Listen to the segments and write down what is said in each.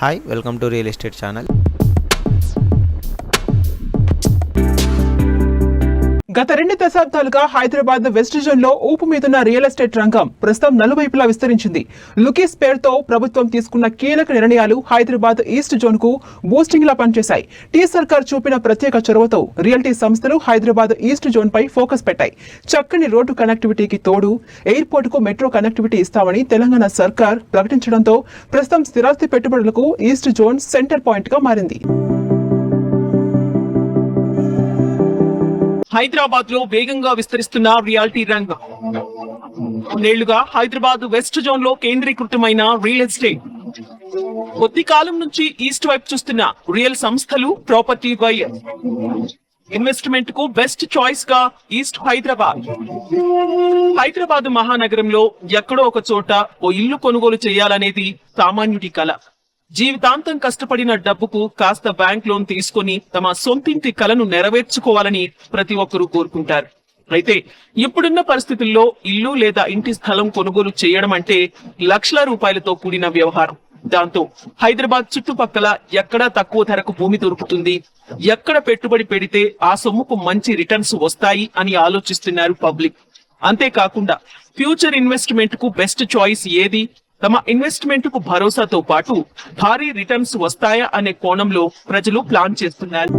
Hi, welcome to Real Estate channel. గత 2 దశాబ్దాలుగా Hyderabad west zone లో ఊపు మీదున్న రియల్ ఎస్టేట్ రంగం ప్రస్తుతం నలువైపులా విస్తరించింది. లుకీస్ పేరుతో ప్రభుత్వం తీసుకున్న కీలక నిర్ణయాలు హైదరాబాద్ ఈస్ట్ జోన్ కు బూస్టింగ్ లా పనిచేశాయి. టీ సర్కార్ చూపిన ప్రత్యేక చొరవతో రియల్టీ సంస్థలు హైదరాబాద్ ఈస్ట్ జోన్ పై ఫోకస్ పెట్టాయి. చక్కని రోడ్డు కనెక్టివిటీకి తోడు ఎయిర్పోర్ట్ కు మెట్రో కనెక్టివిటీ ఇస్తామని తెలంగాణ సర్కార్ ప్రకటించడంతో ప్రస్తుతం స్థిరాస్తి పెట్టుబడులకు ఈస్ట్ జోన్ సెంటర్ పాయింట్ గా మారింది. హైదరాబాద్ లో వేగంగా విస్తరిస్తున్న రియాలిటీ రంగం. కొన్నేళ్లుగా హైదరాబాద్ వెస్ట్ జోన్ లో కేంద్రీకృతమైన రియల్ ఎస్టేట్. కొద్ది కాలం నుంచి ఈస్ట్ వైపు చూస్తున్న రియల్ సంస్థలు, ప్రాపర్టీ బయర్. ఇన్వెస్ట్మెంట్ కు బెస్ట్ చాయిస్ గా ఈస్ట్ హైదరాబాద్ మహానగరంలో ఎక్కడో ఒక చోట ఓ ఇల్లు కొనుగోలు చేయాలనేది సామాన్యుడి కల. జీవితాంతం కష్టపడిన డబ్బుకు కాస్త బ్యాంక్ లోన్ తీసుకుని తమ సొంతింటి కలను నెరవేర్చుకోవాలని ప్రతి ఒక్కరూ కోరుకుంటారు. అయితే ఇప్పుడున్న పరిస్థితుల్లో ఇల్లు లేదా ఇంటి స్థలం కొనుగోలు చేయడం అంటే లక్షల రూపాయలతో కూడిన వ్యవహారం. దాంతో హైదరాబాద్ చుట్టుపక్కల ఎక్కడ తక్కువ ధరకు భూమి దొరుకుతుంది, ఎక్కడ పెట్టుబడి పెడితే ఆ సొమ్ముకు మంచి రిటర్న్స్ వస్తాయి అని ఆలోచిస్తున్నారు పబ్లిక్. అంతేకాకుండా ఫ్యూచర్ ఇన్వెస్ట్మెంట్ కు బెస్ట్ చాయిస్ ఏది, తమ ఇన్వెస్ట్మెంట్ కు భరోసాతో పాటు భారీ రిటర్న్స్ వస్తాయా అనే కోణంలో ప్రజలు ప్లాన్ చేస్తున్నారు.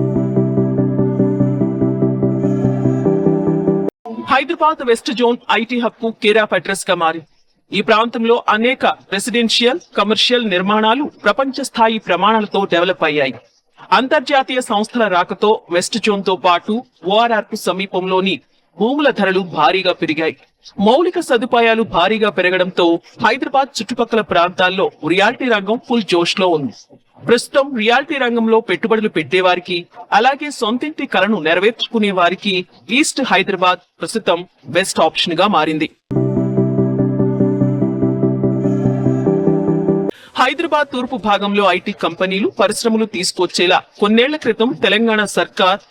Hyderabad west zone IT hub కు కేర్ ఆఫ్ అడ్రస్ గా మారింది. ఈ ప్రాంతంలో అనేక రెసిడెన్షియల్, కమర్షియల్ నిర్మాణాలు ప్రపంచ స్థాయి ప్రమాణాలతో డెవలప్ అయ్యాయి. అంతర్జాతీయ సంస్థల రాకతో వెస్ట్ జోన్ తో పాటు ఓఆర్ఆర్ కు సమీపంలోని భూముల ధరలు భారీగా పెరిగాయి. మౌలిక సదుపాయాలు భారీగా పెరగడంతో హైదరాబాద్ చుట్టుపక్కల ప్రాంతాల్లో రియాలిటీ రంగం ఫుల్ జోష్ లో ఉంది. ప్రస్తుతం రియాలిటీ రంగంలో పెట్టుబడులు పెట్టేవారికి, అలాగే సొంతింటి కలను నెరవేర్చుకునే వారికి ఈస్ట్ హైదరాబాద్ ప్రస్తుతం బెస్ట్ ఆప్షన్ గా మారింది. హైదరాబాద్ తూర్పు భాగంలో ఐటీ కంపెనీలు, పరిశ్రమలు తీసుకొచ్చేలా కొన్నేళ్ల క్రితం తెలంగాణ సర్కార్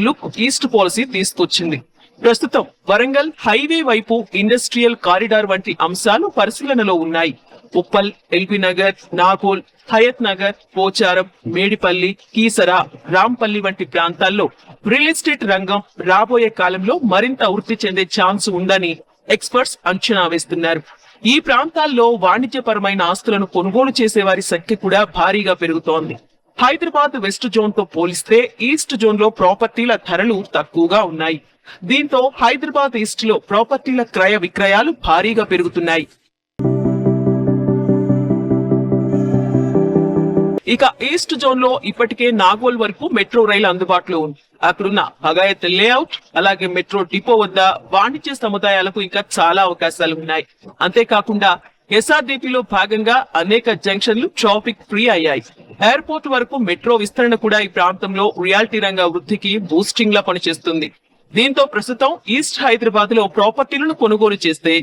లుక్ ఈస్ట్ పాలసీ తీసుకొచ్చింది. ప్రస్తుతం వరంగల్ హైవే వైపు ఇండస్ట్రియల్ కారిడార్ వంటి అంశాలు పరిశీలనలో ఉన్నాయి. ఉప్పల్, ఎల్బీ నగర్, నాగోల్, హయత్ నగర్, పోచారం, మేడిపల్లి, కీసరా, రాంపల్లి వంటి ప్రాంతాల్లో రియల్ ఎస్టేట్ రంగం రాబోయే కాలంలో మరింత వృద్ధి చెందే ఛాన్స్ ఉందని ఎక్స్పర్ట్స్ అంచనా వేస్తున్నారు. ఈ ప్రాంతాల్లో వాణిజ్యపరమైన ఆస్తులను కొనుగోలు చేసే వారి సంఖ్య కూడా భారీగా పెరుగుతోంది. హైదరాబాద్ వెస్ట్ జోన్ తో పోలిస్తే ఈస్ట్ జోన్ లో ప్రాపర్టీల ధరలు తక్కువగా ఉన్నాయి. దీంతో హైదరాబాద్ ఈస్ట్ లో ప్రాపర్టీల క్రయ విక్రయాలు భారీగా పెరుగుతున్నాయి. ఇక ఈస్ట్ జోన్ లో ఇప్పటికే నాగోల్ వరకు మెట్రో రైలు అందుబాటులో ఉంది. అక్కడున్న హగాయత్ లేఅవుట్, అలాగే మెట్రో డిపో వద్ద వాణిజ్య సముదాయాలకు ఇంకా చాలా అవకాశాలు ఉన్నాయి. అంతేకాకుండా ఎస్ఆర్డిపిలో భాగంగా అనేక జంక్షన్లు ట్రాఫిక్ ఫ్రీ అయ్యాయి. ఎయిర్పోర్ట్ వరకు మెట్రో విస్తరణ కూడా ఈ ప్రాంతంలో రియాలిటీ రంగ వృద్ధికి బూస్టింగ్ లా పనిచేస్తుంది. దీంతో ప్రస్తుతం ఈస్ట్ హైదరాబాద్ లో ప్రాపర్టీలను కొనుగోలు చేస్తే